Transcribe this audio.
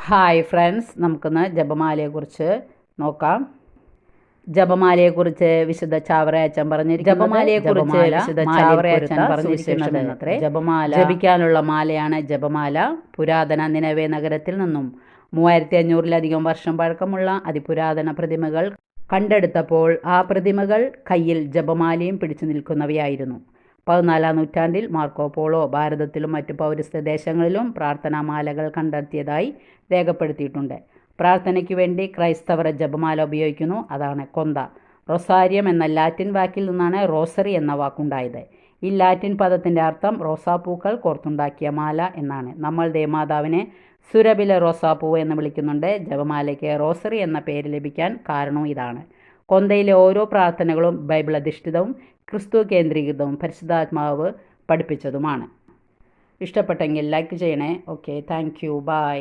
Hi friends, നമുക്കിന്ന് ജപമാലയെക്കുറിച്ച് നോക്കാം. ജപമാലയെക്കുറിച്ച് വിശുദ്ധ ചാവറയച്ചൻ പറഞ്ഞിരിക്കുന്നത് ജപമാല ജപിക്കാനുള്ള മാലയാണ് ജപമാല. പുരാതന നിനവേ നഗരത്തിൽ നിന്നും 3500-ലധികം വർഷം പഴക്കമുള്ള അതിപുരാതന പ്രതിമകൾ കണ്ടെടുത്തപ്പോൾ ആ പ്രതിമകൾ കയ്യിൽ ജപമാലയും പിടിച്ചു നിൽക്കുന്നവയായിരുന്നു. 14-ാം നൂറ്റാണ്ടിൽ മാർക്കോ പോളോ ഭാരതത്തിലും മറ്റു പൗരസ്ത്യ ദേശങ്ങളിലും പ്രാർത്ഥനാമാലകൾ കണ്ടെത്തിയതായി രേഖപ്പെടുത്തിയിട്ടുണ്ട്. പ്രാർത്ഥനയ്ക്ക് വേണ്ടി ക്രൈസ്തവർ ജപമാല ഉപയോഗിക്കുന്നു. അതാണ് കൊന്ത. റൊസാരിയം എന്ന ലാറ്റിൻ വാക്കിൽ നിന്നാണ് റോസറി എന്ന വാക്കുണ്ടായത്. ഈ ലാറ്റിൻ പദത്തിൻ്റെ അർത്ഥം റോസാപ്പൂക്കൾ കോർത്തുണ്ടാക്കിയ മാല എന്നാണ്. നമ്മൾ ദേവമാതാവിനെ സുരഭില റോസാപ്പൂവ് എന്ന് വിളിക്കുന്നുണ്ട്. ജപമാലയ്ക്ക് റോസറി എന്ന പേര് ലഭിക്കാൻ കാരണവും ഇതാണ്. കൊന്തയിലെ ഓരോ പ്രാർത്ഥനകളും ബൈബിൾ അധിഷ്ഠിതവും ക്രിസ്തു കേന്ദ്രീകൃതവും പരിശുദ്ധാത്മാവ് പഠിപ്പിച്ചതുമാണ്. ഇഷ്ടപ്പെട്ടെങ്കിൽ ലൈക്ക് ചെയ്യണേ. Okay, thank you, by.